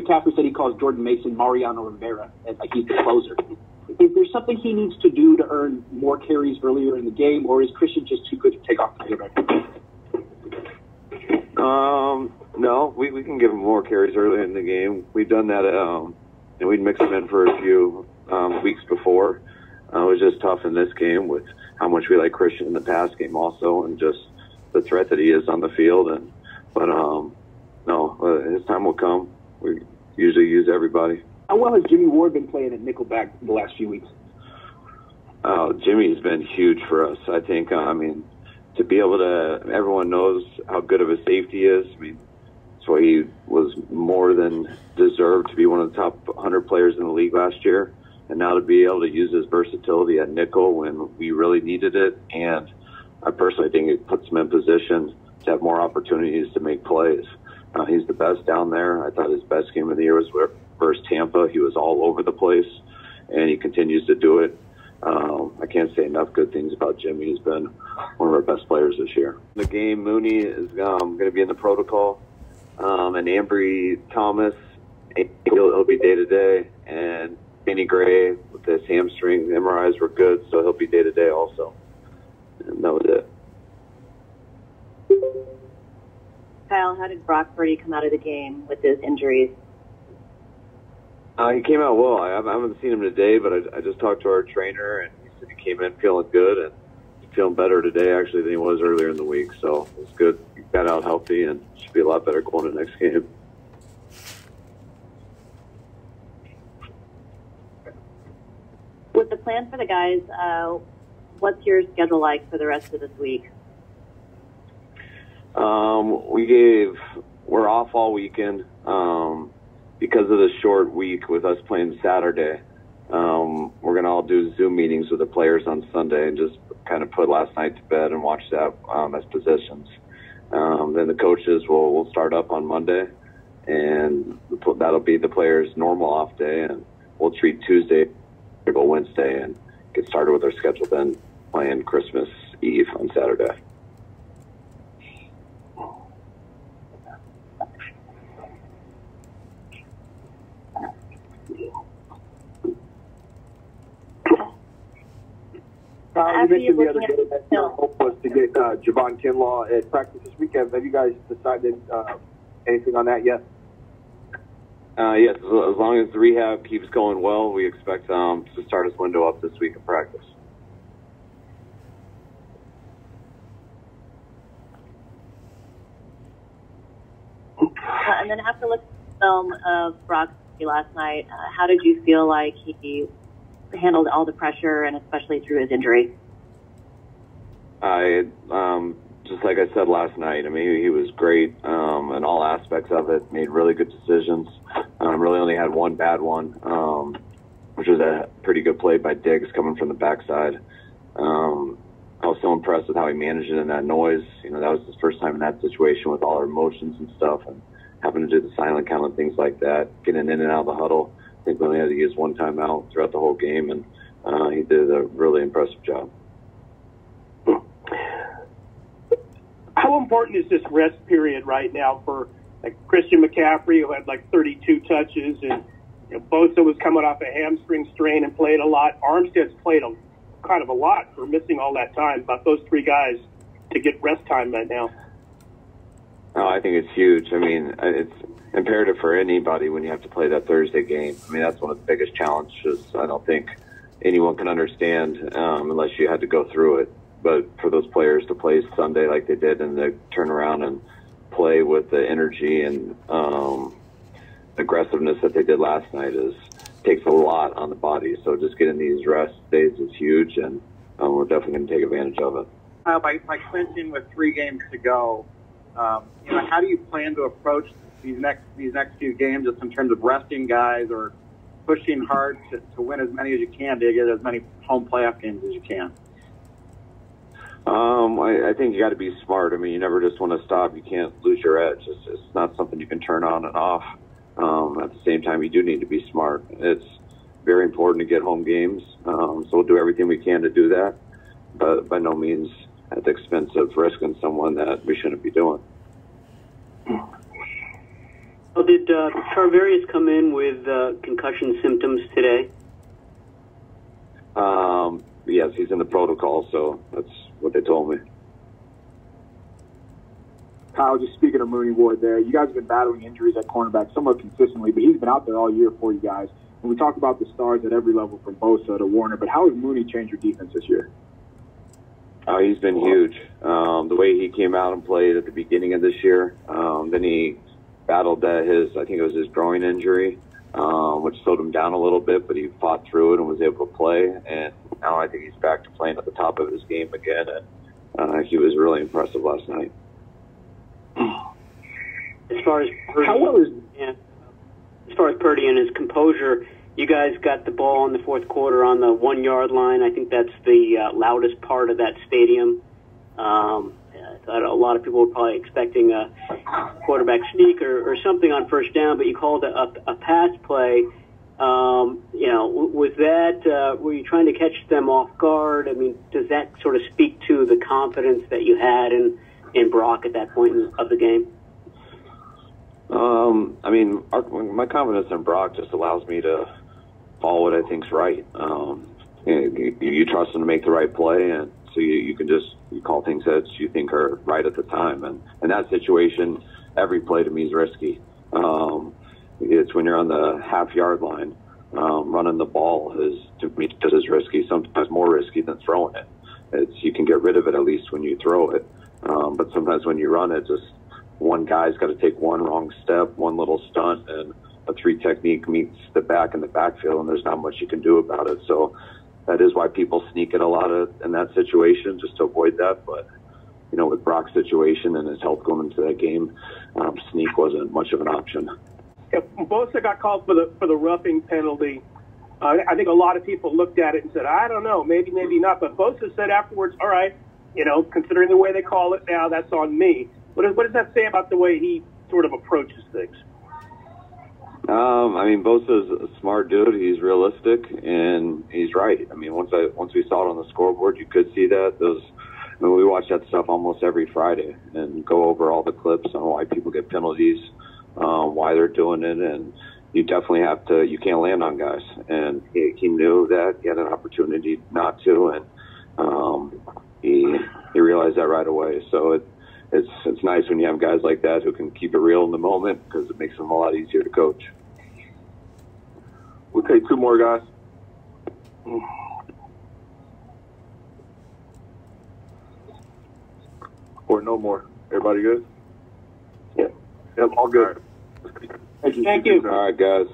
McCaffrey said he calls Jordan Mason Mariano Rivera, and like he's the closer. Is there something he needs to do to earn more carries earlier in the game, or is Christian just too good to take off the field right now? No, we can give him more carries early in the game. We've done that, and we'd mix him in for a few weeks before. It was just tough in this game with how much we like Christian in the pass game also, and just the threat that he is on the field. His time will come. We usually use everybody. How well has Jimmy Ward been playing at nickelback the last few weeks? Jimmy's been huge for us. I think, to be able to, everyone knows how good of a safety he is. That's why he was more than deserved to be one of the top 100 players in the league last year. And now to be able to use his versatility at nickel when we really needed it. And I personally think it puts him in position to have more opportunities to make plays. He's the best down there. I thought his best game of the year was versus Tampa. He was all over the place, and he continues to do it. I can't say enough good things about Jimmy. He's been one of our best players this year. The game, Mooney is going to be in the protocol, and Ambry Thomas, he'll be day-to-day, and Benny Gray with his hamstring MRIs were good, so he'll be day-to-day also. And that was it. Kyle, how did Brock Purdy come out of the game with his injuries? He came out well. I haven't seen him today, but I just talked to our trainer, and he said he came in feeling good and feeling better today, actually, than he was earlier in the week. So it's good. He got out healthy and should be a lot better going to the next game. With the plan for the guys, what's your schedule like for the rest of this week? We're off all weekend because of the short week with us playing Saturday. We're going to all do Zoom meetings with the players on Sunday and just kind of put last night to bed and watch that as positions. Then the coaches will start up on Monday, and that'll be the players' normal off day, and we'll treat Tuesday or Wednesday and get started with our schedule then playing Christmas Eve on Saturday. You mentioned the other day that your hope was to get Javon Kinlaw at practice this weekend. Have you guys decided anything on that yet? Yes, as long as the rehab keeps going well, we expect to start his window up this week in practice. And then after looking at the film of Brock last night, how did you feel like he handled all the pressure, and especially through his injury? Just like I said last night, he was great in all aspects of it, made really good decisions. Really only had one bad one, which was a pretty good play by Diggs coming from the backside. I was so impressed with how he managed it in that noise. That was his first time in that situation with all our emotions and stuff, and having to do the silent count and things like that, getting in and out of the huddle. I think we only had to use one timeout throughout the whole game, and he did a really impressive job. How important is this rest period right now for Christian McCaffrey, who had 32 touches, and Bosa was coming off a hamstring strain and played a lot. Armstead's played kind of a lot for missing all that time. About those three guys to get rest time right now. Oh, I think it's huge. It's imperative for anybody when you have to play that Thursday game. That's one of the biggest challenges I don't think anyone can understand unless you had to go through it. But for those players to play Sunday like they did and to turn around and play with the energy and aggressiveness that they did last night takes a lot on the body. So just getting these rest days is huge, and we're definitely going to take advantage of it. By clinching with 3 games to go, how do you plan to approach these next few games, just in terms of resting guys or pushing hard to win as many as you can to get as many home playoff games as you can? I think you got to be smart. You never just want to stop. You can't lose your edge. It's not something you can turn on and off. At the same time, you do need to be smart. It's very important to get home games. So we'll do everything we can to do that, but by no means at the expense of risking someone that we shouldn't be doing. Well, did Charvarius come in with concussion symptoms today? Yes, he's in the protocol, so that's what they told me. Kyle, just speaking of Mooney Ward there, you guys have been battling injuries at cornerback somewhat consistently, but he's been out there all year for you guys. And we talk about the stars at every level from Bosa to Warner, but how has Mooney changed your defense this year? Oh, he's been huge. The way he came out and played at the beginning of this year, then he battled I think it was his groin injury, which slowed him down a little bit, but he fought through it and was able to play. And now I think he's back to playing at the top of his game again, and he was really impressive last night. As far as Purdy and his composure, you guys got the ball in the fourth quarter on the 1 yard line. I think that's the loudest part of that stadium. I thought a lot of people were probably expecting a quarterback sneak or something on first down, but you called a pass play. Was that, were you trying to catch them off guard? I mean, does that sort of speak to the confidence that you had in Brock at that point of the game? My confidence in Brock just allows me to follow what I think's right. You trust him to make the right play, and so you can just call things that you think are right at the time. And in that situation, every play to me is risky. It's when you're on the half-yard line, running the ball is, to me, just as risky, sometimes more risky than throwing it. You can get rid of it at least when you throw it. But sometimes when you run it, just one guy's got to take one wrong step, one little stunt, and a 3 technique meets the back in the backfield, and there's not much you can do about it. So that is why people sneak it a lot in that situation, just to avoid that. But, with Brock's situation and his health going into that game, sneak wasn't much of an option. Yeah, Bosa got called for the roughing penalty. I think a lot of people looked at it and said, I don't know, maybe not. But Bosa said afterwards, all right, considering the way they call it now, that's on me. What does that say about the way he sort of approaches things? Bosa's a smart dude. He's realistic, and he's right. Once we saw it on the scoreboard, you could see that. We watch that stuff almost every Friday and go over all the clips on why people get penalties, why they're doing it, and you definitely you can't land on guys. And he knew that. He had an opportunity not to, and he realized that right away. So it's nice when you have guys like that who can keep it real in the moment, because it makes them a lot easier to coach. We'll take 2 more, guys. Or no more. Everybody good? Yep. Yep, all good. Thank you. All right, guys.